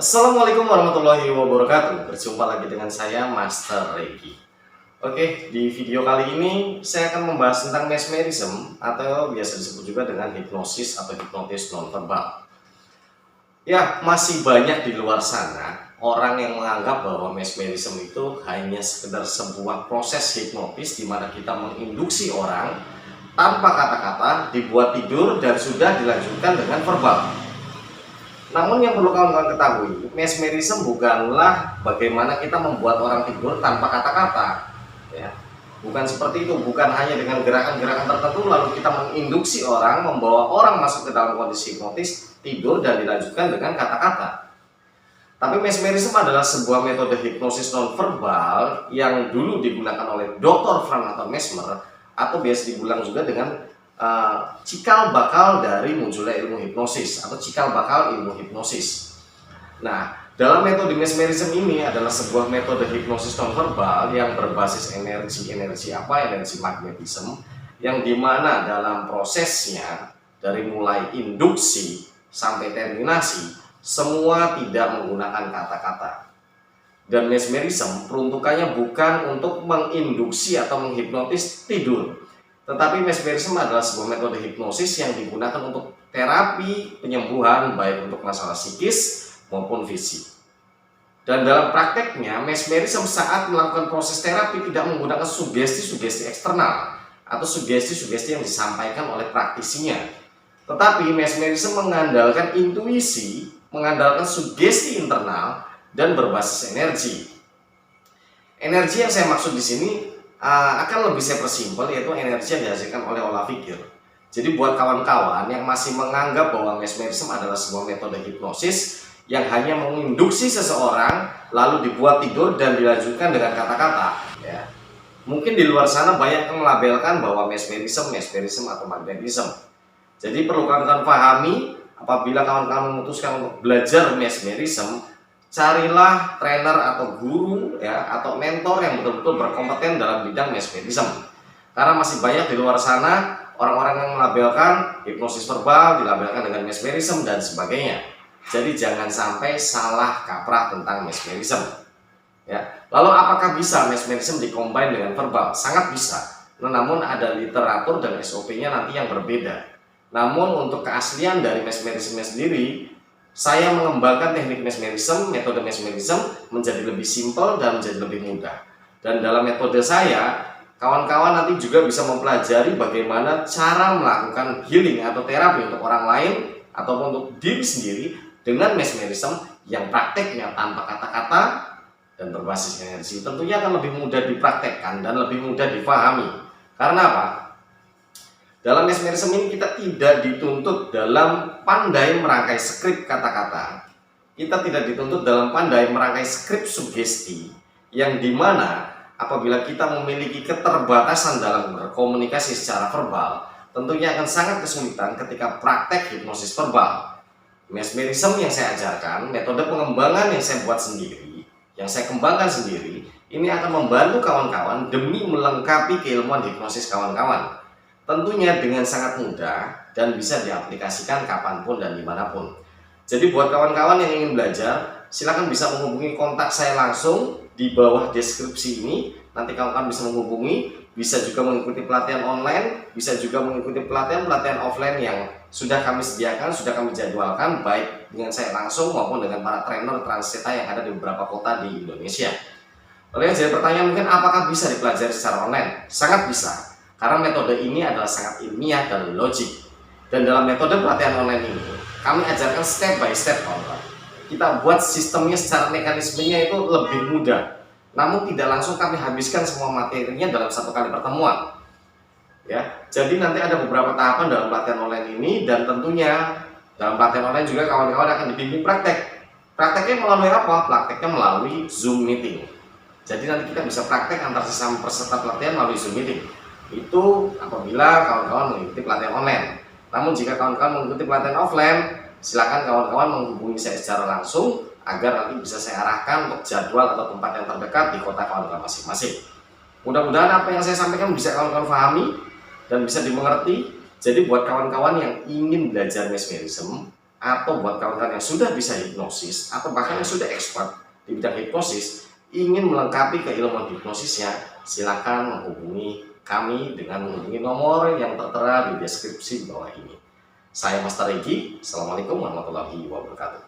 Assalamualaikum warahmatullahi wabarakatuh. Berjumpa lagi dengan saya, Master Reiki. Oke, di video kali ini saya akan membahas tentang mesmerism atau biasa disebut juga dengan hipnosis atau hipnotis nonverbal. Ya, masih banyak di luar sana orang yang menganggap bahwa mesmerism itu hanya sekedar sebuah proses hipnotis di mana kita menginduksi orang tanpa kata-kata, dibuat tidur dan sudah dilanjutkan dengan verbal. Namun yang perlu kawan-kawan ketahui, mesmerism bukanlah bagaimana kita membuat orang tidur tanpa kata-kata, ya. Bukan seperti itu, bukan hanya dengan gerakan-gerakan tertentu lalu kita menginduksi orang, membawa orang masuk ke dalam kondisi hipnotis, tidur dan dilanjutkan dengan kata-kata. Tapi mesmerism adalah sebuah metode hipnosis nonverbal yang dulu digunakan oleh Dr. Frank atau Mesmer, atau biasa dibilang juga dengan cikal bakal dari munculnya ilmu hipnosis atau cikal bakal ilmu hipnosis. Nah, dalam metode mesmerism ini adalah sebuah metode hipnosis nonverbal yang berbasis energi magnetisme, yang dimana dalam prosesnya dari mulai induksi sampai terminasi semua tidak menggunakan kata-kata. Dan mesmerism peruntukannya bukan untuk menginduksi atau menghipnotis tidur, tetapi mesmerism adalah sebuah metode hipnosis yang digunakan untuk terapi penyembuhan baik untuk masalah psikis maupun fisik. Dan dalam prakteknya, mesmerism saat melakukan proses terapi tidak menggunakan sugesti-sugesti eksternal atau sugesti-sugesti yang disampaikan oleh praktisinya. Tetapi mesmerism mengandalkan intuisi, mengandalkan sugesti internal dan berbasis energi. Energi yang saya maksud di sini akan lebih saya persimpel, yaitu energi yang dihasilkan oleh olah pikir. Jadi buat kawan-kawan yang masih menganggap bahwa mesmerism adalah sebuah metode hipnosis yang hanya menginduksi seseorang lalu dibuat tidur dan dilanjutkan dengan kata-kata, ya. Mungkin di luar sana banyak yang melabelkan bahwa mesmerism atau magnetism. Jadi perlu kawan-kawan pahami, apabila kawan-kawan memutuskan untuk belajar mesmerism, carilah trainer atau guru, ya, atau mentor yang betul-betul berkompeten dalam bidang mesmerism. Karena masih banyak di luar sana orang-orang yang melabelkan hipnosis verbal, dilabelkan dengan mesmerism dan sebagainya. Jadi jangan sampai salah kaprah tentang mesmerism. Ya. Lalu apakah bisa mesmerism dikombin dengan verbal? Sangat bisa. Namun ada literatur dan SOP-nya nanti yang berbeda. Namun untuk keaslian dari mesmerismnya sendiri, saya mengembangkan teknik mesmerism, metode mesmerism menjadi lebih simpel dan menjadi lebih mudah. Dan dalam metode saya, kawan-kawan nanti juga bisa mempelajari bagaimana cara melakukan healing atau terapi untuk orang lain ataupun untuk diri sendiri dengan mesmerism yang prakteknya tanpa kata-kata dan berbasis energi. Tentunya akan lebih mudah dipraktekkan dan lebih mudah difahami. Karena apa? Dalam mesmerism ini kita tidak dituntut dalam pandai merangkai skrip kata-kata. Kita tidak dituntut dalam pandai merangkai skrip sugesti, yang dimana apabila kita memiliki keterbatasan dalam berkomunikasi secara verbal, tentunya akan sangat kesulitan ketika praktek hipnosis verbal. Mesmerism yang saya ajarkan, metode pengembangan yang saya buat sendiri, yang saya kembangkan sendiri, ini akan membantu kawan-kawan demi melengkapi keilmuan hipnosis kawan-kawan. Tentunya dengan sangat mudah dan bisa diaplikasikan kapanpun dan dimanapun. Jadi buat kawan-kawan yang ingin belajar, silakan bisa menghubungi kontak saya langsung di bawah deskripsi ini. Nanti kawan-kawan bisa menghubungi, bisa juga mengikuti pelatihan online, bisa juga mengikuti pelatihan offline yang sudah kami sediakan, sudah kami jadwalkan, baik dengan saya langsung maupun dengan para trainer transita yang ada di beberapa kota di Indonesia. Lalu yang jadi pertanyaan mungkin, apakah bisa dipelajari secara online? Sangat bisa. Karena metode ini adalah sangat ilmiah dan logik. Dan dalam metode pelatihan online ini, kami ajarkan step by step, kawan-kawan. Kita buat sistemnya secara mekanismenya itu lebih mudah. Namun tidak langsung kami habiskan semua materinya dalam satu kali pertemuan. Ya, jadi nanti ada beberapa tahapan dalam pelatihan online ini, dan tentunya dalam pelatihan online juga kawan-kawan akan dibimbing praktek. Prakteknya melalui apa? Prakteknya melalui Zoom meeting. Jadi nanti kita bisa praktek antar sesama peserta pelatihan melalui Zoom meeting. Itu apabila kawan-kawan mengikuti pelatihan online. Namun jika kawan-kawan mengikuti pelatihan offline, silakan kawan-kawan menghubungi saya secara langsung agar nanti bisa saya arahkan untuk jadwal atau tempat yang terdekat di kota kawan-kawan masing-masing. Mudah-mudahan apa yang saya sampaikan bisa kawan-kawan pahami dan bisa dimengerti. Jadi buat kawan-kawan yang ingin belajar mesmerism, atau buat kawan-kawan yang sudah bisa hipnosis atau bahkan yang sudah expert di bidang hipnosis, ingin melengkapi keilmuan hipnosisnya, silakan menghubungi kami dengan menghubungi nomor yang tertera di deskripsi bawah ini. Saya Master Regi, Assalamualaikum warahmatullahi wabarakatuh.